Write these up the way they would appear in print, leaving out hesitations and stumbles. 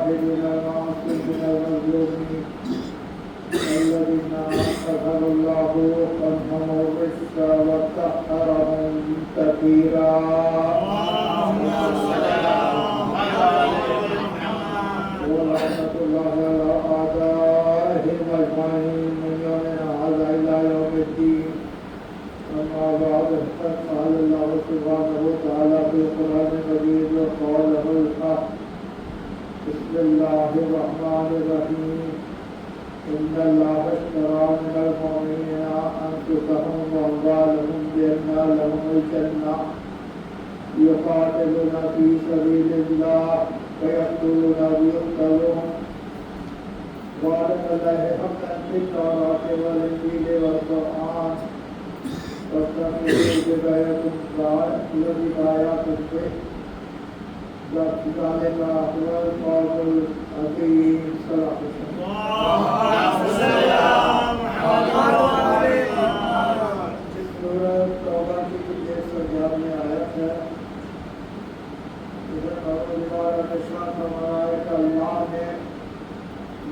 المجاهدين المعصومين المظلومين الذين كفر الله عنهم الرزق وطهرهم تطهيرا. ولعنة الله على أعدائهم أجمعين من يومنا هذا إلى يوم الدين. أما بعد فقد قال الله سبحانه وتعالى في القرآن المجيد وقوله الحق. بسم الله الرحمن الرحيم. إن الله اشترى من المؤمنين أنفسهم وأموالهم بأن لهم الجنة يقاتلون في سبيل الله ويقتلون ويقتلون وعد الله حقا في التوراة والإنجيل والقرآن واستغفروا بغايتكم به ذلك هو الفوز العظيم. صلاة سورۃ توبہ کی 111 آیت ہے. اللہ نے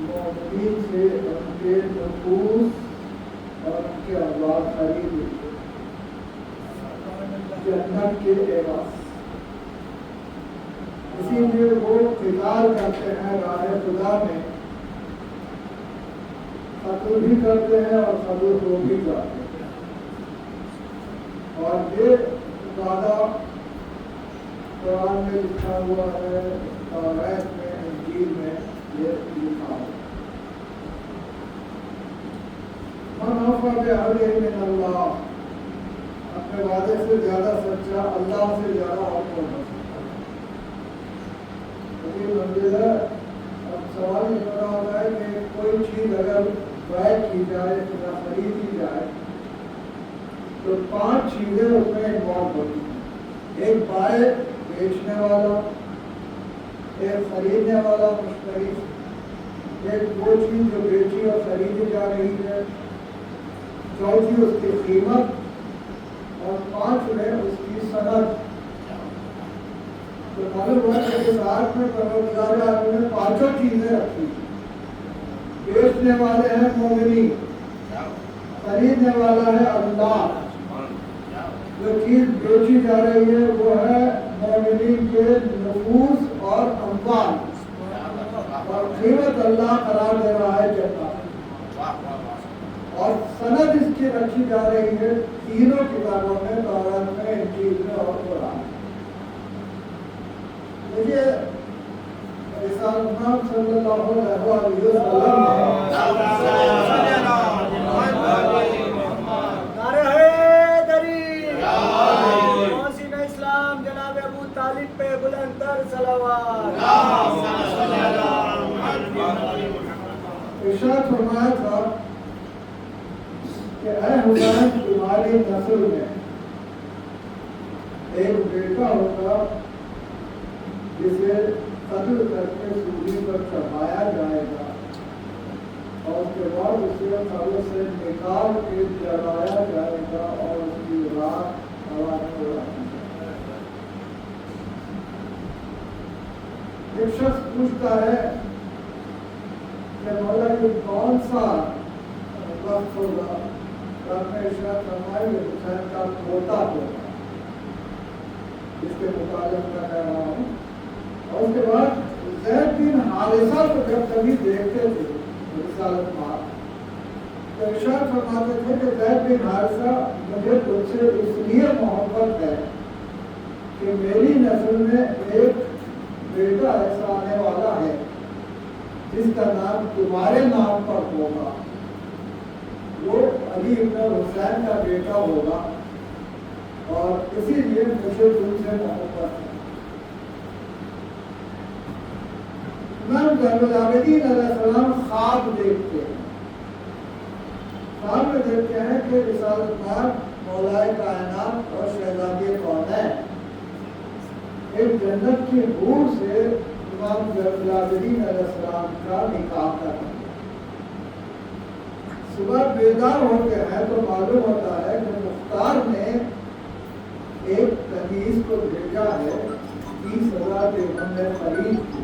مومنین سے ان کے نفوس اور ان کے اولاد خرید لی جنت کے عوض. اسی لیے وہ قتال کرتے ہیں راہ خدا میں، قتل بھی کرتے ہیں اور قتل کو بھی کرتے ہیں. اور یہ وعدہ قرآن میں لکھا ہوا ہے، تورات میں، انجیل میں یہ لکھا ہے. من اوفی بعہدہ من اللہ، اپنے وعدے سے زیادہ سچا اللہ سے زیادہ اور کون ہو سکتا ہے؟ یہ منزل ہے. اب سوال یہ پیدا ہوتا ہے کہ کوئی چیز اگر بیع کی جائے یا خریدی جائے تو 5 چیزیں اس میں انوالو ہوتی ہیں. ایک بائع بیچنے والا، ایک خریدنے والا مشتری، ایک وہ چیز جو بیچی اور خریدی جا رہی ہے، چوتھی اس کی قیمت، اور 5 میں اس کی صنعت. تو معلوم ہوا کہ اس آیت میں پروردگار عالم نے 5 چیزیں رکھی. بیچنے والے ہیں مومنین، خریدنے والا ہے اللہ، جو چیز بیچی جا رہی ہے وہ ہے مومنین کے نفوس اور اموال، اور قیمت اللہ قرار دے رہا ہے جنت. اور سند اس کی رکھی جا رہی ہے تینوں کتابوں میں، تورات میں، انجیل میں اور قرآن. مجھے رسالت محمد صلی اللہ علیہ وسلم جناب ابو طالب پہ بلند تر صلوات. ارشاد فرمایا تھا کہ اے حسین، تمہاری نسل میں ایک بیٹا ہوگا جسے قتل کر کے سولی پر چڑھایا جائے گا، اور اس کے بعد اسے قبر سے نکال کے جلایا جائے گا اور اس کی رات ہوا میں اڑائی جائے گی. ایک شخص پوچھتا ہے کہ مولا یہ کون سا وقت ہوگا؟ آپ نے ارشاد فرمایا کہ حسین کا پوتا ہوگا، جس کے مطالب میں کہہ رہا ہوں. اور اس کے بعد زید بن حارثہ کو جب کبھی دیکھتے تھے رسالت مار، تو ارشاد فرماتے تھے کہ زید بن حارثہ، مجھے تم سے اس لیے محبت ہے کہ میری نسل میں ایک بیٹا ایسا آنے والا ہے جس کا نام تمہارے نام پر ہوگا، وہ علی ابن حسین کا بیٹا ہوگا، اور اسی لیے مجھے تم سے محبت ہے. امام زین العابدین علیہ السلام خواب دیکھتے ہیں. خواب میں دیکھتے ہیں کہ رسالت مار مولائے کائنات اور شہزادی کونین ایک جنت کی حور سے امام زین العابدین علیہ السلام کا نکاح کر رہے ہیں. صبح بیدار ہوتے ہیں تو معلوم ہوتا ہے کہ مختار نے ایک کنیز کو بھیجا ہے 30,000 درہم میں خرید کی.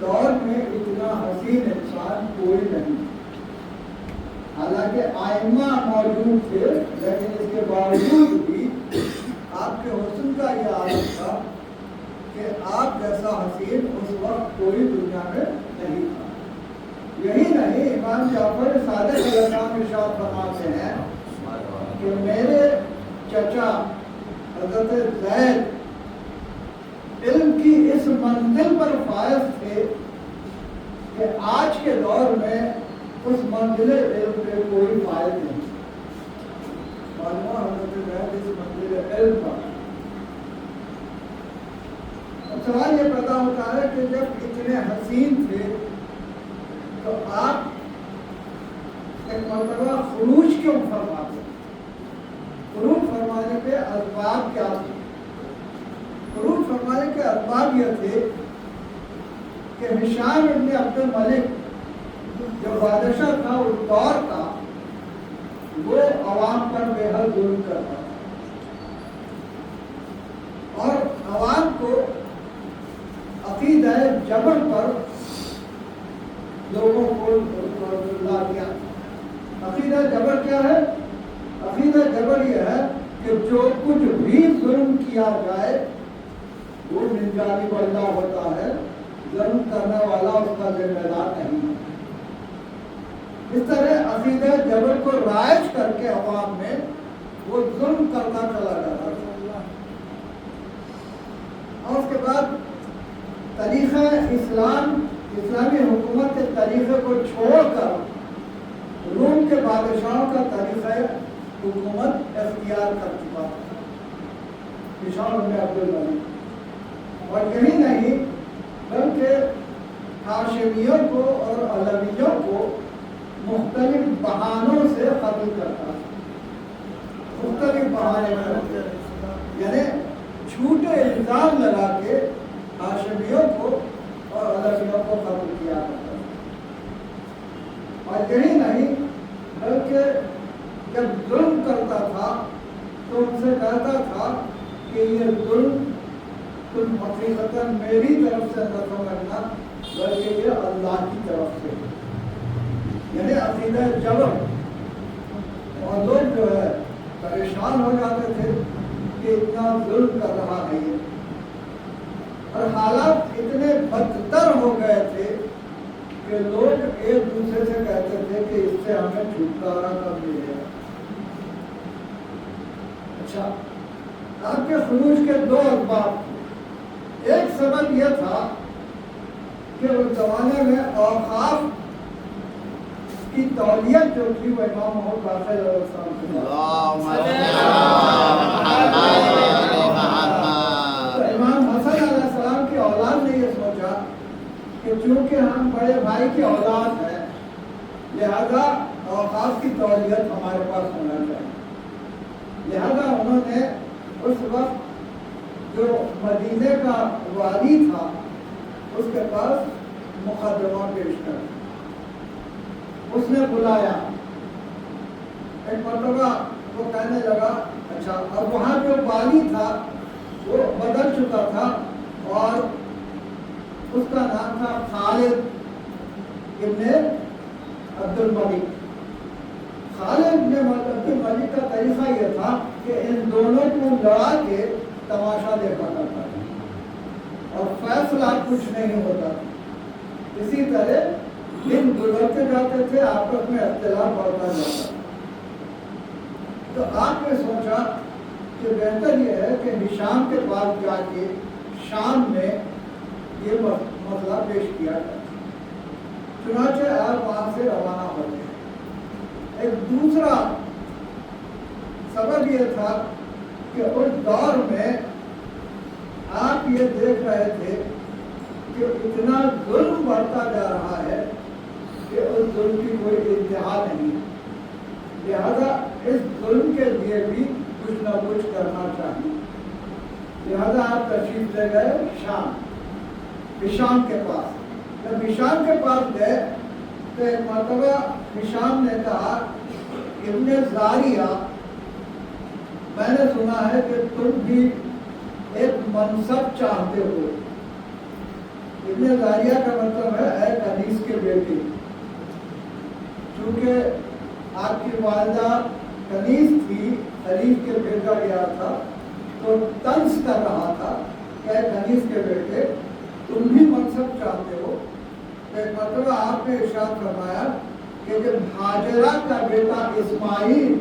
دور میں اتنا حسین انسان کوئی نہیں. حالانکہ آئمہ موجود تھے لیکن اس کے باوجود بھی آپ کے حسن کا یہ عالم تھا کہ آپ جیسا حسین اس وقت کوئی دنیا میں نہیں تھا. یہی نہیں، امام جعفر صادق علیہ السلام ارشاد فرماتے ہیں کہ میرے چچا حضرت زید علم کی اس منزل پر فائز تھے کہ آج کے دور میں اس منزل علم پہ کوئی فائز نہیں. معلوم حضرت زید اس منزل علم پر. اب سوال یہ پیدا ہوتا ہے کہ جب اتنے حسین تھے تو آپ ایک مرتبہ خروج کیوں فرماتے؟ خروج فرمانے کے اسباب کیا تھے؟ خروج فرمانے کے اسباب یہ تھے کہ ہشام ابن عبد الملک جو بادشاہ تھا اس دور کا، وہ عوام پر بے حد ظلم کرتا تھا اور عوام کو عقیدہ جبر پر لوگوں کو لا دیا. عقیدہ جبر کیا ہے؟ عقیدہ جبر یہ ہے کہ جو کچھ بھی ظلم کیا جائے وہ من جانب اللہ ہوتا ہے، ظلم کرنے والا اس کا ذمہ دار نہیں ہے. اس طرح عقیدہ جبر کو رائج کر کے عوام میں وہ ظلم کرتا چلا جاتا تھا. اور اس کے بعد طریقہ اسلامی حکومت کے طریقے کو چھوڑ کر روم کے بادشاہوں کا طریقہ حکومت اختیار کر چکا تھا ہشام ابن عبد الملک. اور یہی نہیں بلکہ ہاشمیوں کو اور علویوں کو مختلف بہانوں سے قتل کرتا تھا. مختلف بہانے یعنی جھوٹے الزام لگا کے ہاشمیوں کو اور علویوں کو قتل کیا کرتا تھا. اور یہی نہیں بلکہ جب ظلم کرتا تھا تو ان سے کہتا تھا کہ یہ ظلم تم حقیقتاً میری طرف سے نہ سمجھنا بلکہ یہ اللہ کی طرف سے. یعنی عقیدہ جبر. اور لوگ جو ہے پریشان ہو جاتے تھے کہ اتنا ظلم کر رہا ہے یہ. اور حالات اتنے بدتر ہو گئے تھے کہ لوگ ایک دوسرے سے کہتے تھے کہ اس سے ہمیں چھٹکارا کب ملے گا. اچھا، آپ کے خروج کے دو اسباب. ایک سبب یہ تھا کہ اس زمانے میں اوقاف کی تولیت جو تھی وہ امام محمد باقر علیہ السلام کی تھی. تو امام حسن علیہ السلام کی اولاد نے یہ سوچا کہ چونکہ ہم بڑے بھائی کی اولاد ہیں لہذا اوقاف کی تولیت ہمارے پاس ہونا چاہیے. لہذا انہوں نے اس وقت جو مدینے کا والی تھا اس کے پاس مقدمہ پیش کر. اس نے بلایا. ایک مرتبہ وہ کہنے لگا اچھا، اب وہاں جو والی تھا وہ بدل چکا تھا اور اس کا نام تھا خالد ابن عبد الملک. خالد ابن عبد الملک کا طریقہ یہ تھا کہ ان دونوں کو لڑا کے تماشا دیکھا کرتا تھا اور فیصلہ کچھ نہیں ہوتا تھا. اسی طرح دن گزرتے جاتے تھے، آپس میں اختلاف بڑھتا جاتا تھا. تو آپ نے سوچا کہ بہتر یہ ہے کہ ہشام کے پاس جا کے شام میں یہ مسئلہ پیش کیا جائے. چنانچہ آپ وہاں سے روانہ ہو گئے. ایک دوسرا سبب یہ تھا کہ اس دور میں آپ یہ دیکھ رہے تھے کہ اتنا ظلم بڑھتا جا رہا ہے کہ اس ظلم کی کوئی انتہا نہیں. لہذا اس ظلم کے لیے بھی کچھ نہ کچھ کرنا چاہیے. لہذا آپ تشریف لے گئے ہشام کے پاس. جب ہشام کے پاس گئے تو ایک مرتبہ ہشام نے کہا ابن زاریہ، میں نے سنا ہے کہ تم بھی ایک منصب چاہتے ہو، ابن زاریہ کا مطلب ہے اے کنیز کے بیٹے، چونکہ آپ کی والدہ کنیز تھی، خلیف کے بھیجا گیا تھا، تو طنز کر رہا تھا کہ اے کنیز کے بیٹے تم بھی منصب چاہتے ہو۔ ایک مرتبہ آپ نے ارشاد فرمایا کہ جب ہاجرہ کا بیٹا اسماعیل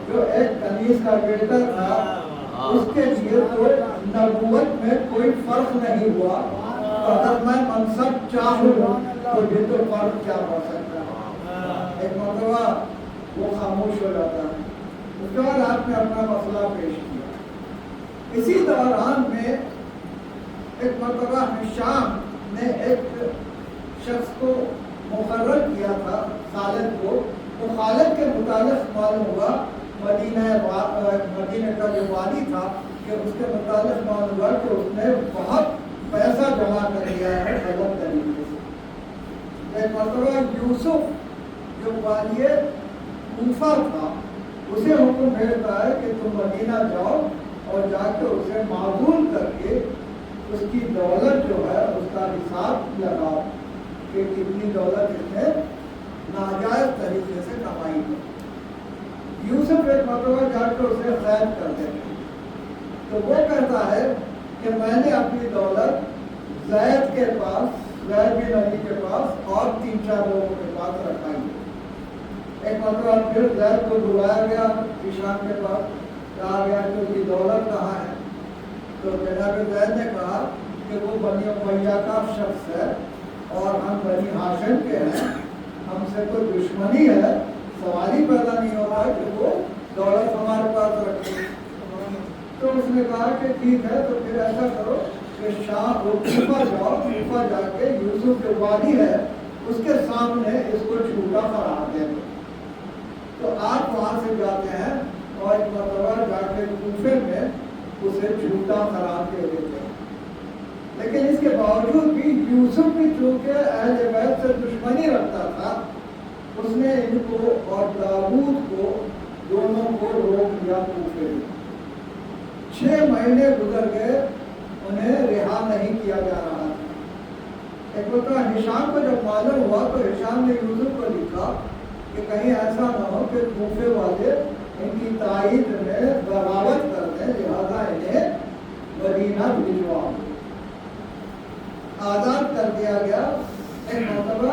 جو ایک کنیز کا بیٹا تھا، اس کے لیے تو نبوت میں کوئی فرق نہیں ہوا، اگر میں منصب چاہوں تو یہ تو فرق کیا ہو سکتا ہے۔ ایک مرتبہ وہ خاموش ہو جاتا ہے۔ اس کے بعد آپ نے اپنا مسئلہ پیش کیا۔ اسی دوران میں ایک مرتبہ ہشام نے ایک شخص کو مقرر کیا تھا، خالد کو، تو خالد کے متعلق معلوم ہوا، مدینہ کا جو والی تھا، کہ اس کے متعلق معلوم ہوا کہ اس نے بہت پیسہ جمع کر لیا ہے غلط طریقے سے۔ ایک مرتبہ یوسف جو والی کوفہ تھا، اسے حکم بھیجتا ہے کہ تم مدینہ جاؤ اور جا کے اسے معذول کر کے اس کی دولت جو ہے اس کا حساب لگاؤ کہ کتنی دولت اس نے ناجائز طریقے سے کمائی ہے۔ یوسف ایک مرتبہ جا کے اسے قید کر دیتے، تو وہ کہتا ہے کہ میں نے اپنی دولت زید کے پاس، زید بن علی کے پاس اور 3-4 لوگوں کے پاس رکھائی ہے۔ ایک مرتبہ پھر زید کو بلایا گیا ہشام کے پاس، کہا گیا کہ اس کی دولت کہاں ہے؟ تو جناب زید نے کہا کہ وہ بنی امیہ کا شخص ہے اور ہم بنی ہاشم کے ہیں، ہم سے تو دشمنی ہے، سوال ہی پیدا نہیں ہو رہا ہے کہ وہ دولت ہمارے پاس رکھے۔ تو اس نے کہا کہ ٹھیک ہے، تو پھر ایسا کرو کہ شام کوفہ جاؤ، کوفہ جا کے یوسف جو والی ہے اس کے سامنے اس کو جھوٹا قرار دے دو۔ تو آپ وہاں سے جاتے ہیں اور ایک مرتبہ جا کے کوفے میں اسے جھوٹا قرار دے دیتے ہیں۔ لیکن اس کے باوجود بھی یوسف بھی چونکہ اہل بیت سے دشمنی رکھتا تھا، اس نے ان کو اور داؤد کو دونوں کو روک دیا کوفے میں۔ 6 مہینے گزر گئے، انہیں رہا نہیں کیا جا رہا تھا۔ ایک مرتبہ ہشام کو جب معلوم ہوا تو ہشام نے یوسف کو لکھا کہ کہیں ایسا نہ ہو کہ کوفے والے ان کی تائید میں بغاوت کر دیں، لہذا انہیں مدینہ بھجوا دو۔ آزاد کر دیا گیا۔ ایک مرتبہ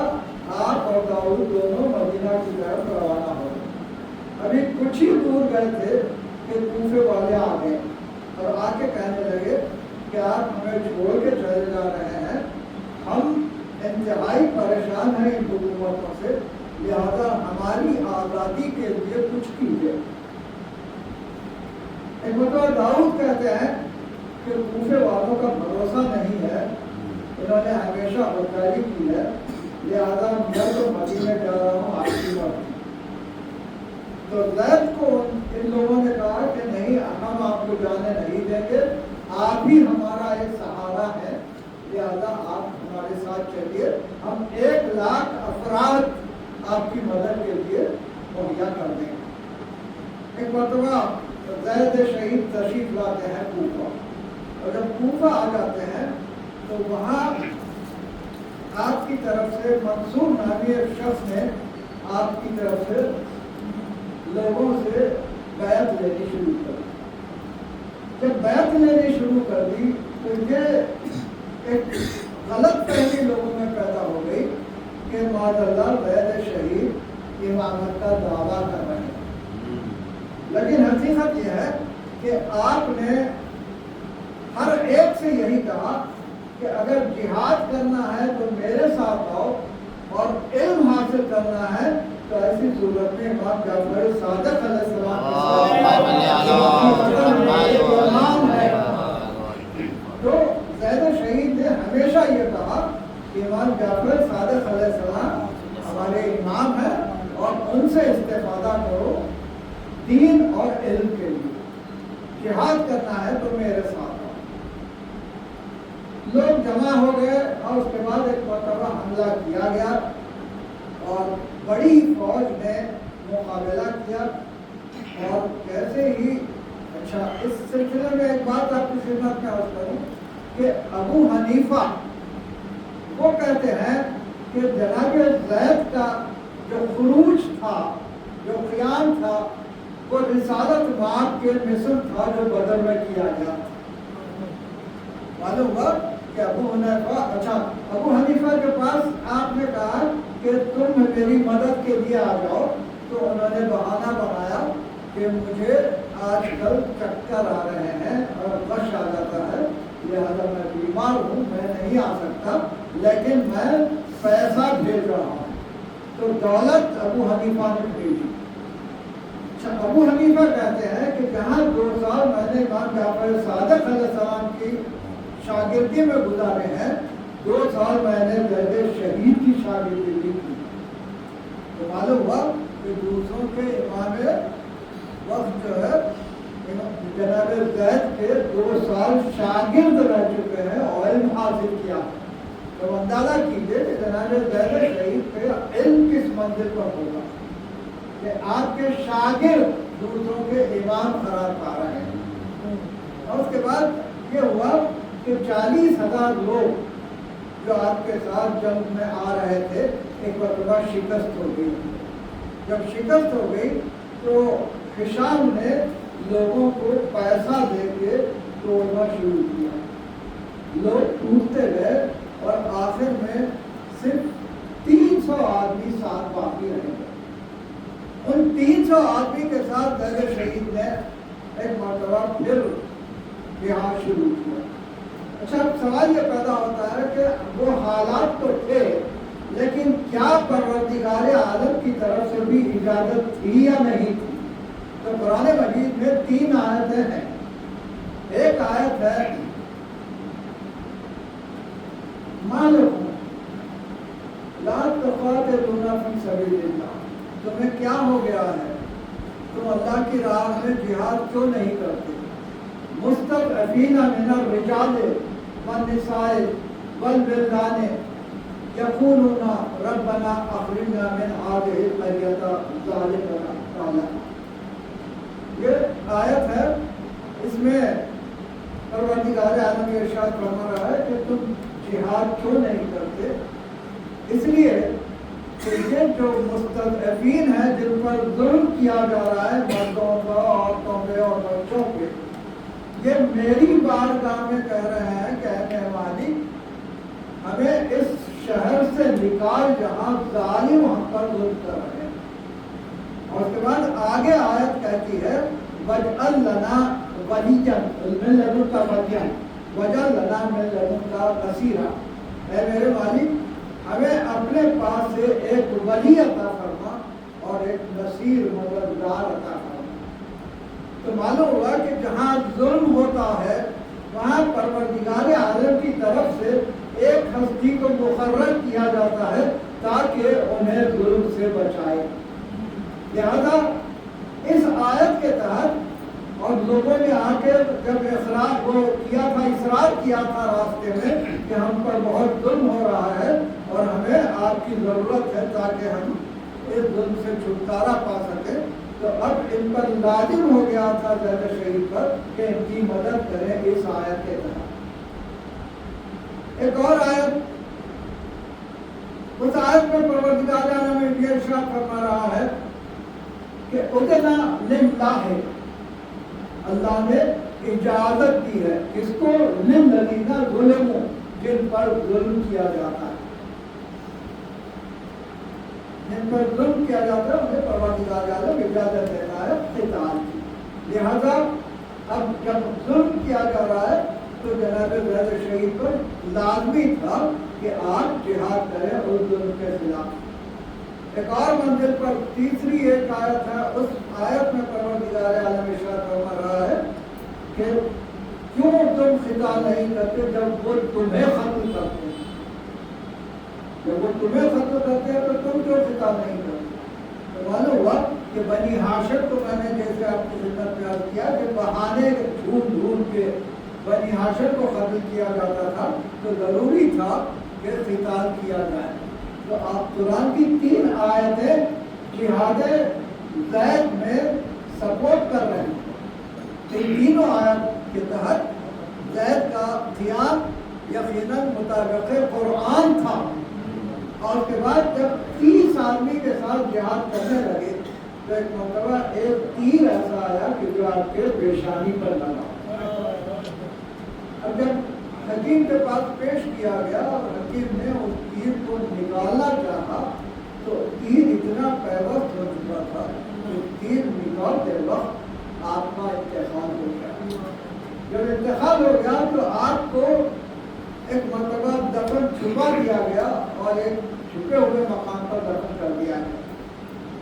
آپ اور داؤد دونوں مدینہ کی طرف روانہ ہو گئے۔ ابھی کچھ ہی دور گئے تھے کہ کوفے والے آ گئے اور آ کے کہنے لگے کہ آپ ہمیں چھوڑ کے چلے جا رہے ہیں، ہم انتہائی پریشان ہیں ان حکومتوں سے، لہذا ہماری آزادی کے لیے کچھ کیجیے۔ ایک مرتبہ داؤد کہتے ہیں کہ کوفے والوں کا بھروسہ نہیں ہے، انہوں نے ہمیشہ غداری کی ہے، لہذا میں تو مدینے جا رہا ہوں آپ کی مرضی۔ تو زید کو ان لوگوں نے کہا کہ نہیں، ہم آپ کو جانے نہیں دیں گے، آپ ہی ہمارا ایک سہارا ہے، لہذا آپ ہمارے ساتھ چلیے، ہم 1 لاکھ افراد آپ کی مدد کے لیے مہیا کر دیں گے۔ ایک مرتبہ زید شہید تشریف لاتے ہیں کوفہ، اور جب کوفہ آ جاتے ہیں تو وہاں آپ کی طرف سے منصور نامی ایک شخص نے آپ کی طرف سے لوگوں سے بیعت لینی شروع کر دی۔ جب بیعت لینی شروع کر دی تو یہ ایک غلط فہمی لوگوں میں پیدا ہو گئی کہ معاذ اللہ زید شہید امامت کا دعویٰ کر رہے ہیں، لیکن حقیقت یہ ہے کہ آپ نے ہر ایک سے یہی کہا کہ اگر جہاد کرنا ہے تو میرے ساتھ آؤ، اور علم حاصل کرنا ہے تو ایسی صورت میں امام جعفر صادق علیہ السلام ہے۔ تو زید شہید نے ہمیشہ یہ کہا کہ امام جعفر صادق علیہ السلام ہمارے امام ہیں اور ان سے استفادہ کرو دین اور علم کے لیے، جہاد کرنا ہے تو میرے ساتھ آؤ۔ لوگ جمع ہو گئے اور اس کے بعد ایک مرتبہ حملہ کیا گیا اور بڑی فوج نے مقابلہ کیا، اور کیسے ہی اچھا اس سلسلے میں ایک بات آپ کی خدمت میں عرض کروں کہ ابو حنیفہ وہ کہتے ہیں کہ جناب زید کا جو خروج تھا، جو قیام تھا، وہ رسالت مآب کے مثل تھا جو بدر میں کیا گیا تھا۔ معلوم ہوا کہ ابو حنیفہ کے پاس آپ نے کہا کہ تم میری مدد کے لیے آ جاؤ، تو انہوں نے بہانہ بنایا کہ مجھے آج کل چکر آ رہے ہیں اور غش آ جاتا ہے، لہذا میں بیمار ہوں، میں نہیں آ سکتا، لیکن میں پیسہ بھیج رہا ہوں۔ تو دولت ابو حنیفہ نے بھیجی۔ ابو حنیفہ کہتے ہیں کہ جہاں 2 سال میں نے امام جعفر صادق علیہ السلام کی شاگردی میں گزارے ہیں، 2 سال میں نے زید شہید کی شاگردی بھی کی۔ تو معلوم ہوا کہ دوسروں کے امام وقت جو ہے جناب زید کے 2 سال شاگرد رہ چکے ہیں اور علم حاصل کیا۔ تو اندازہ کیجیے کہ جناب زید شہید پہ علم کس منزل پر ہوگا کہ آپ کے شاگرد دوسروں کے امام قرار پا رہے ہیں۔ اور اس کے بعد یہ ہوا کہ 40,000 لوگ جو آپ کے ساتھ جنگ میں آ رہے تھے، ایک مرتبہ شکست ہو گئی۔ جب شکست ہو گئی تو ہشام نے لوگوں کو پیسہ دے کے توڑنا شروع کیا۔ لوگ ٹوٹتے گئے اور آخر میں صرف 300 آدمی ساتھ باقی رہ گئے۔ ان 300 آدمی کے ساتھ زید شہید نے ایک مرتبہ پھر جہاد شروع کیا۔ اچھا، اب سوال یہ پیدا ہوتا ہے کہ وہ حالات تو تھے، لیکن کیا پروردگار عالم کی طرف سے بھی اجازت تھی یا نہیں تھی؟ تو قرآن مجید میں 3 آیتیں ہیں۔ ایک آیت ہے مالکم لا تقاتلون فی سبیل اللہ، تمہیں کیا ہو گیا ہے، تم اللہ کی راہ میں جہاد کیوں نہیں کرتے؟ مستضعفین من الرجال والنساء والولدان یقولون ربنا اخرجنا من هذه القرية ظالم اهلها۔ یہ آیت ہے، اس میں پروردگار عالم یہ ارشاد فرما رہا ہے کہ تم جہاد کیوں نہیں کرتے؟ اس لیے کہ یہ جو مستضعفین ہیں، جن پر ظلم کیا جا رہا ہے، مردوں پر، عورتوں پہ اور بچوں پہ، یہ میری بارگاہ میں کہہ رہے ہیں کہ اے مالک، ہمیں اس شہر سے نکال جہاں ظالم ہم پر ظلم کر رہے ہیں۔ اور اس کے بعد آگے آیت کہتی ہے وَاجْعَلْ لَنَا وَلِيًّا مِن لَّدُنكَ وَلِيًّا وَاجْعَلْ لَنَا مِن لَّدُنكَ نَصِيرًا۔ اے میرے مالک، ہمیں اپنے پاس سے ایک ولی عطا فرما اور ایک نصیر مددگار عطا فرما۔ تو معلوم ہوا کہ جہاں ظلم ہوتا ہے وہاں پروردگار عالم کی طرف سے ایک ہستی کو مقرر کیا جاتا ہے تاکہ انہیں ظلم سے بچائے۔ لہذا اس آیت کے تحت اور لوگوں نے آ کے جب اصرار وہ کیا تھا، اصرار کیا تھا راستے میں کہ ہم پر بہت ظلم ہو رہا ہے اور ہمیں آپ کی ضرورت ہے تاکہ ہم اس ظلم سے چھٹکارا پا سکیں، تو اب ان پر لازم ہو گیا تھا زید شہید پر کہ ان کی مدد کریں اس آیت کے تحت۔ ایک اور آیت، اس آیت میں پروردگار عالم یہ ارشاد فرما رہا ہے کہ اذن للہ، اللہ نے اجازت دی ہے کس کو؟ للذین ظلموا، جن پر ظلم کیا جاتا ہے، جن پر ظلم کیا جاتا ہے انہیں پروردگار عالم اجازت دیتا ہے قتال کی۔ لہذا اب جب ظلم کیا جا رہا ہے تو جناب زید شہید پر لازمی تھا کہ آپ جہاد کریں اس ظلم کے خلاف۔ ایک اور منزل پر تیسری ایک آیت ہے، اس آیت میں پروردگار عالم ارشاد فرما رہا ہے کہ کیوں تم قتال نہیں کرتے جب وہ تمہیں قتل کرتے ہیں؟ جب وہ تمہیں قتل کرتے ہیں تو تم کیوں قتال نہیں کرتے؟ تو معلوم ہوا کہ بنی ہاشم کو میں نے جیسے آپ کی خدمت میں عرض کیا کہ بہانے ڈھونڈ ڈھونڈ کے بنی ہاشم کو قتل کیا جاتا تھا، تو ضروری تھا کہ قتال کیا جائے۔ تو آپ قرآن کی 3 آیتیں جہاد زید میں سپورٹ کر رہے ہیں۔ ان تینوں آیت کے تحت زید کا قیام یقیناً مطابق قرآن تھا. اور اس کے بعد جب 30 آدمی کے ساتھ جہاد کرنے لگے تو ایک مرتبہ ایک تیر ایسا آیا کہ جو آپ کے پیشانی پر لگا. اب جب حکیم کے پاس پیش کیا گیا اور حکیم نے اس تیر کو نکالنا چاہا تو تیر اتنا پیوست ہو چکا تھا کہ تیر نکالتے وقت آپ کا انتقال ہو گیا. جب انتقال ہو گیا تو آپ کو ایک مرتبہ دفن چھپا دیا گیا اور ایک چھپے ہوئے مقام پر دفن کر دیا گیا.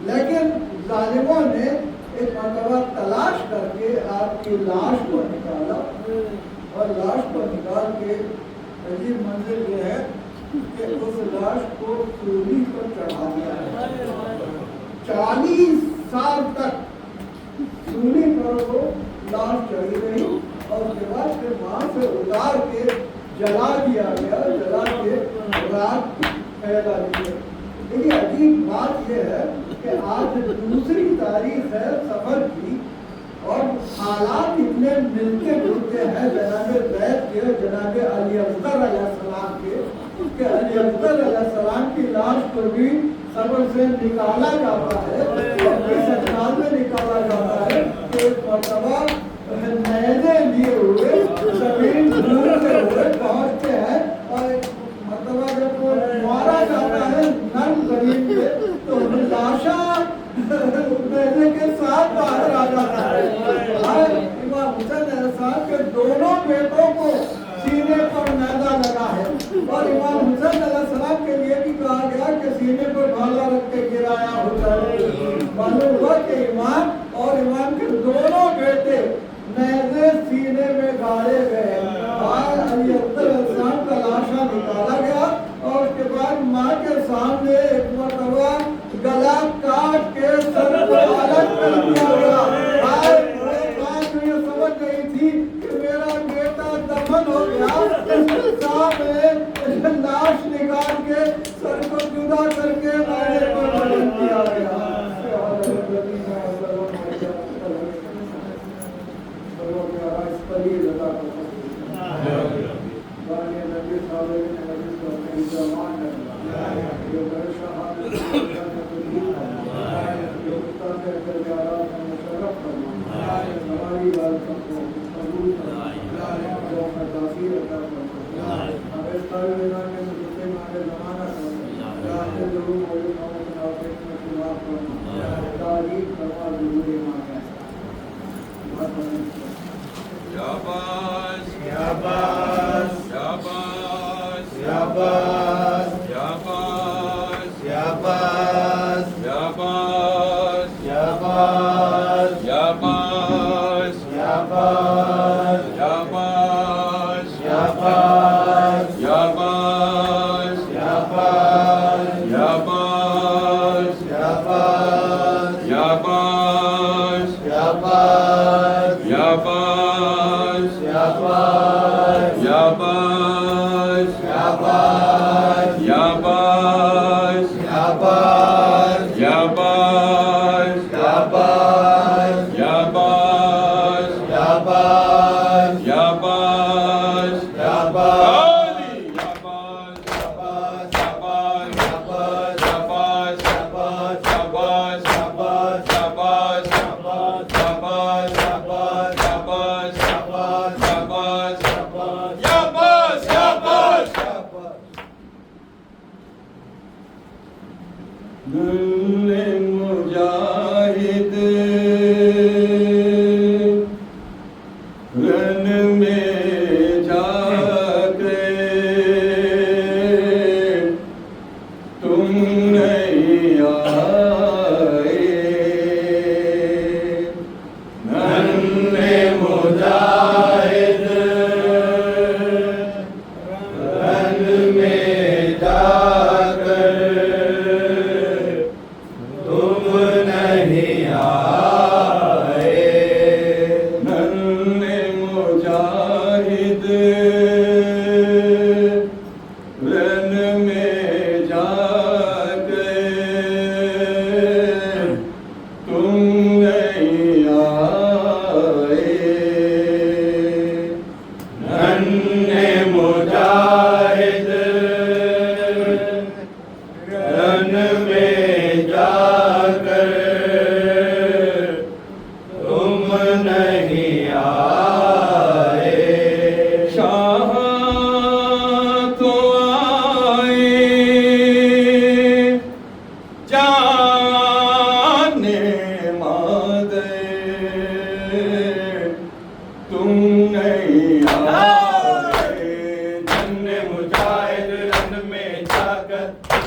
لیکن ظالموں نے ایک مرتبہ تلاش کر کے آپ کی لاش کو نکالا اور لاش کو نکال کے عجیب منظر یہ ہے کہ اس لاش کو سولی پر چڑھا دیا ہے. 40 سال تک سولی پر وہ لاش چڑھی رہی اور اس کے بعد پھر وہاں سے اتار کے جلا دیا گیا. جلا کے رات پھیلا دیا. لیکن عجیب بات یہ ہے کہ آج دوسری تاریخ ہے سفر کی اور حالات اتنے ملتے جلتے ہیں جناب زید کے جناب علی اصغر علیہ السلام کے کہ علی اصغر علیہ السلام کی لاش کو بھی صبر سے نکالا جاتا ہے اور اس انداز میں نکالا جاتا ہے کہ ایک مرتبہ نیزے لیے ہوئے زمین ڈھونڈتے ہوئے پہنچتے ہیں اور ایک مرتبہ جب وہ مارا جاتا ہے نرم زمین پہ تو لاشا نیزے کے ساتھ باہر آ جاتا ہے. امام حسین علیہ السلام کے دونوں بیٹوں کو سینے پر نیزہ لگا ہے اور امام حسین علیہ السلام کے لیے بھی کہا گیا کہ سینے پر بھالا رکھ کے گرایا ہوتا ہے. معلوم ہوا کہ امام اور امام کے دونوں بیٹے نیزے سینے میں گاڑے گئے. علی اکبر علیہ السلام کا لاشا نکالا گیا اور اس کے بعد ماں کے سامنے ایک مرتبہ گلا کاٹ کے سر کو الگ کر دیا گیا. ماں جو یہ سمجھ گئی تھی کہ میرا بیٹا دفن ہو گیا صاحب نے لاش نکال کے سر کو جدا کر کے نائے پر بلند کیا گیا. تم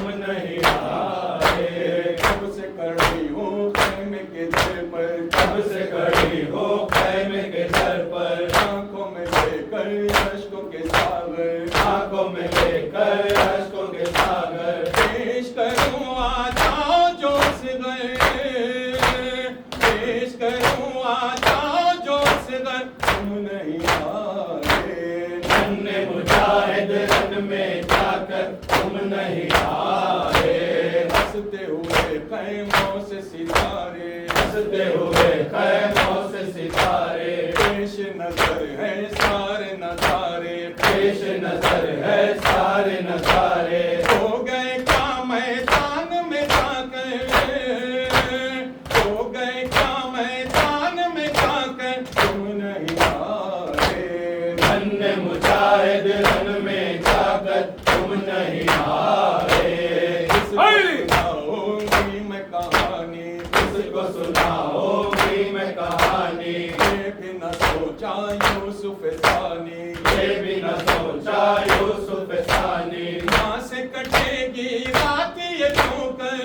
تم نہیں آئے، کب سے کھڑی ہوں خیمے کے در پر، کب سے کھڑی ہوں خیمے کے در پر، آنکھوں میں لے کر اشکوں کے ساغر، آنکھوں میں لے کر اشکوں کے ساغر، پیش کروں آ جاؤ جو صغر، پیش کروں آ جاؤ جو صغر، تم نہیں آئے، ننھے مجاہد رن میں جا کر تم نہیں آئے، ہنستے ہوئے خیموں سے ستارے، ہنستے ہوئے خیموں سے ستارے، پیش نظر ہے سارے نظارے، پیش نظر ہے سارے نظارے، ہو گئے کیا میدان میں جا کر، ہو گئے کیا میدان میں جا کر، تم نہیں آئے، ننھے مجاہد رن میں جا کر تم نہیں آئے، کس کو سناؤں گی میں کہانی، کس کو سناؤں گی میں کہانی، یہ بھی نہ سوچا یوسف ثانی، یہ بھی نہ سوچا یوسف ثانی، ماں سے کٹے گی رات یہ کیوں کر،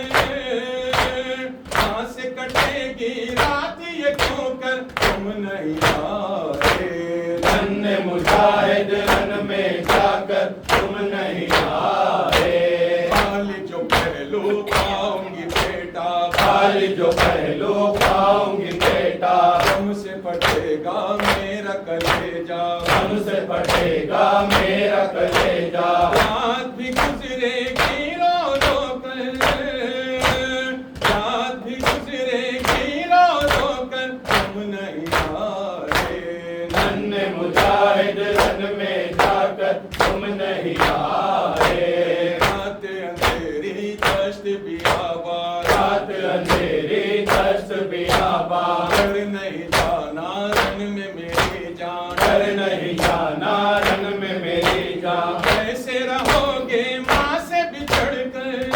ماں سے کٹے گی رات یہ کیوں کر، تم نہیں آئے، ننھے مجاہد رن میں جا کر تم نہیں آئے، خالی جو پہلو پاؤں گی بیٹا، خالی جو پہلو پاؤں گی بیٹا، ہم سے پھٹے گا میرا کلیجا، ہم سے پھٹے گا میرا کلیجا، رات بھی گزرے گی رو رو کر، رات بھی گزرے گی رو رو کر، تم نہیں آئے، ننھے مجاہد رن میں جا کر تم نہیں آئے، رات اندھیری دشت بیاباں، رات اندھیری دشت بیاباں، ڈر نہیں جانا رن میں میری جان، ڈر نہیں جانا رن میں میری جان، کیسے رہو گے ماں سے بچھڑ کر،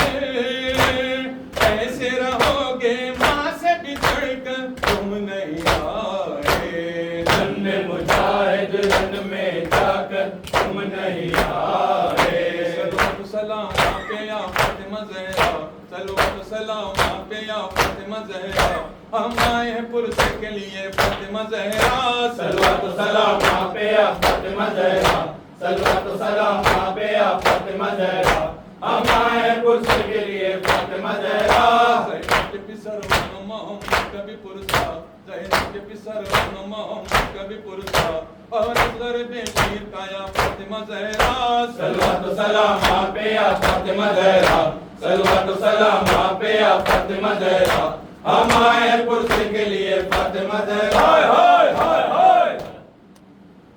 کیسے رہو گے ماں سے بچھڑ کر، تم نہیں آئے، ننھے مجاہد رن میں جا کر تم نہیں آئے، صلوات سلام آپ پہ یا فاطمہ زہرا، صلوات سلام آپ پہ یا فاطمہ زہرا، ہم آئے ہیں پرسے کے لیے فاطمہ زہرا، صلوات سلام آپ پہ یا فاطمہ زہرا، صلوات سلام آپ پہ یا فاطمہ زہرا، ہم آئے ہیں پرسے کے لیے فاطمہ زہرا، زینب کے پسر محمد کبھی پرسا، زینب کے پسر محمد کبھی پرسا، اور اصغر بے شیر کا یا فاطمہ زہرا، صلوات سلام آپ پہ یا فاطمہ زہرا، صلوات سلام آپ پہ یا فاطمہ زہرا، ہم آئے ہیں پرسے کے لیے فاطمہ زہرا،